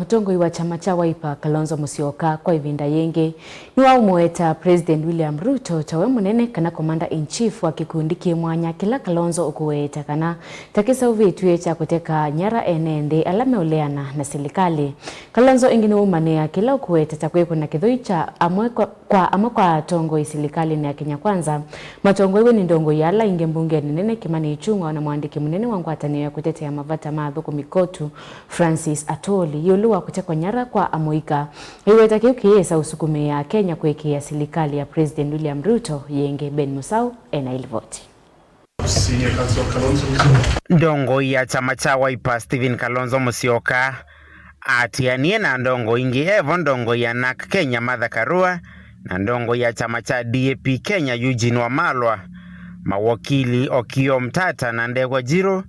Mutongoi wa chama cha Wiper Kalonzo Musyoka kwa ivinda yingi niwamuweta President William Ruto tawe munene kana Commander-in-Chief wa kikundi mwanya kila Kalonzo ukuweta kana kiseuvitw'e cha Kuteka Nyara enenthi ala meuleana na silikali. Kalonzo ingi niwaumania kila ukuweta kwikuna kithui cha amwe kwa atongoi silikalini ya Kenya Kwanza. Matongoew'e ni ndongoi ala ingi mbunge Nene Kimani Ichung'wa na mwandiki munene wa ngwatanio ya kutetea mavata mathuku mikotu Francis Atoli yoluwa Kuteka Nyara kwa Amuika. Iweta kiukiyesa usukume ya Kenya kuikia silikali ya President William Ruto yenge Ben Musau ena ilivoti. Ndongoi ya chama cha Wiper Stephen Kalonzo Musyoka atianie na ndongoi ingi evo ndongoi ya NAK Kenya Martha Karua na ndongoi ya chama cha DAP Kenya Eugene Wamalwa. Mawakili Okio Mtata na Ndegwa Jiro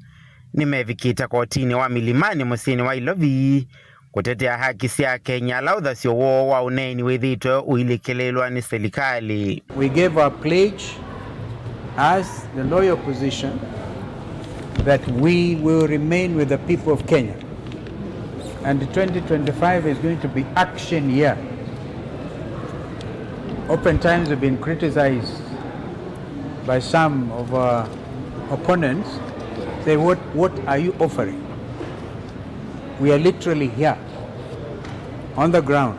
nimevikita kotini wa milimani musini wa Ilovi kutetea haki cia Kenya lautha sio wo wa uneni withitwe uilikelelwa ni silikali. We gave our pledge as the loyal opposition that we will remain with the people of Kenya, and 2025 is going to be action year. Oftentimes we've been criticized by some of our opponents. Say, what are you offering? We are literally here on the ground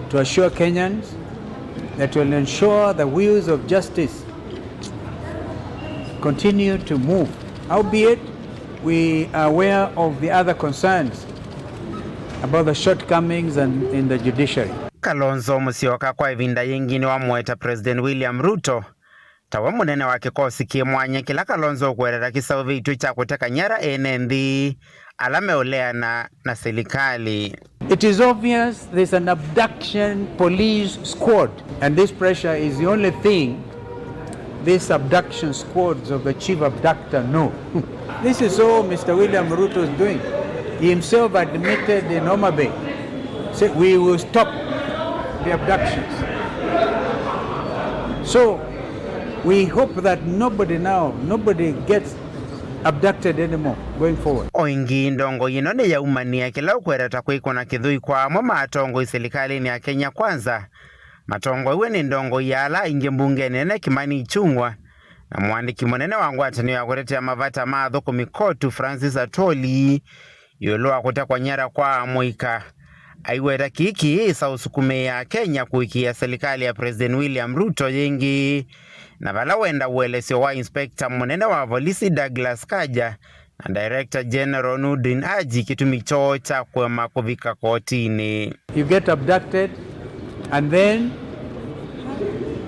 to assure Kenyans that will ensure the wheels of justice continue to move. Albeit, we are aware of the other concerns about the shortcomings in the judiciary. Kalonzo Musyoka kwa ivinda yingi niwamuweta President William Ruto tawe munene wa Kikosi mwanya kila Kalonzo ukuweta kiseuvitw'e cha Kuteka Nyara enenthi ala meuleana na silikali. It is obvious there's an abduction police squad, and this pressure is the only thing these abduction squads of the chief abductor know. This is all Mr. William Ruto is doing. He himself admitted in Homa Bay, said we will stop the abductions. So we hope that nobody gets abducted anymore going forward. Oingi ndongoi ino niwaumania kila ukuweta kwikuna kithui kwa amwe matongoi silikalini ya Kenya Kwanza. Matongoew'e ni ndongoi ala ingi mbunge Nene Kimani Ichung'wa na mwandiki munene wa ngwatanio ya kutetea mavata mathuku mikotu Francis Atoli yoluwa Kuteka Nyara kwa Amuika. Aiweta kiikiyesa usukume ya Kenya kuikia silikali ya President William Ruto yingi na vala wenda uelesyo wa inspector munene wa polisi Douglas Kaja na Director General Nudin Aji kitumi choo cha kwema kuvika kotini. You get abducted and then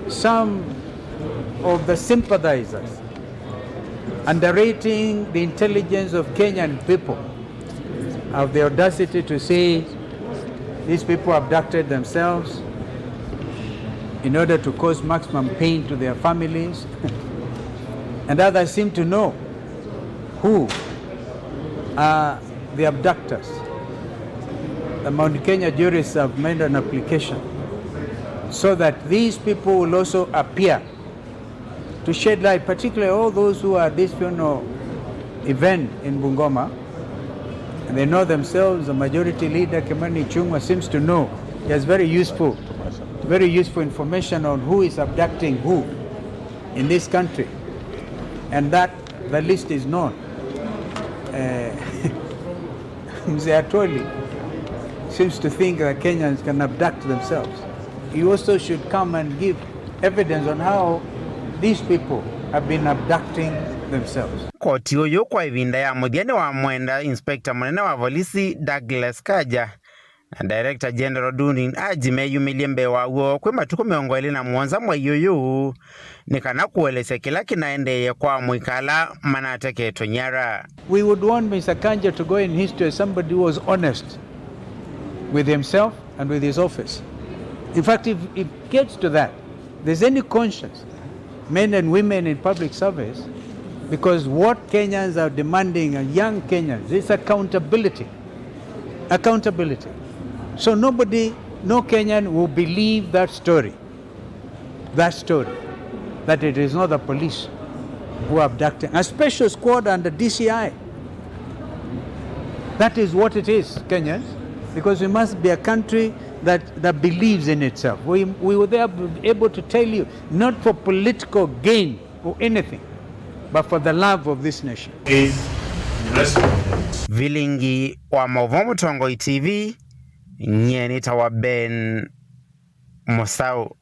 some of the sympathizers, underrating the intelligence of Kenyan people, have the audacity to say these people abducted themselves in order to cause maximum pain to their families. And others seem to know who are the abductors. The Mount Kenya jurists have made an application so that these people will also appear to shed light, particularly all those who are at this funeral event in Bungoma. And they know themselves, the majority leader Kimani Ichung'wa seems to know. He has very useful information on who is abducting who in this country, and that the list is known. Mzee Atoli seems to think that Kenyans can abduct themselves. He also should come and give evidence on how these people have been abducting themselves. Koti uyu kwa ivinda ya muthiani wa mwenda inspector munene wa polisi Douglas Kaja na Director General Nudin Aji meyumilie mbewa uo kwi matuku 27 mwai uyu ni kana kuelesya kila kinaendeye kwa Amuika manateketwe Nyara. We would want Mr. Kanja to go in history as somebody who was honest with himself and with his office. In fact, if it gets to that, there's any conscience, men and women in public service, because what Kenyans are demanding, and young Kenyans, is accountability. Accountability. So no Kenyan will believe that story, that it is not the police who are abducting. A special squad under DCI. That is what it is, Kenyans. because we must be a country that believes in itself. We were there able to tell you, not for political gain or anything, but for the love of this nation. Vilingi wa Movo Mutongoi TV, nye nitawa Ben Mosau.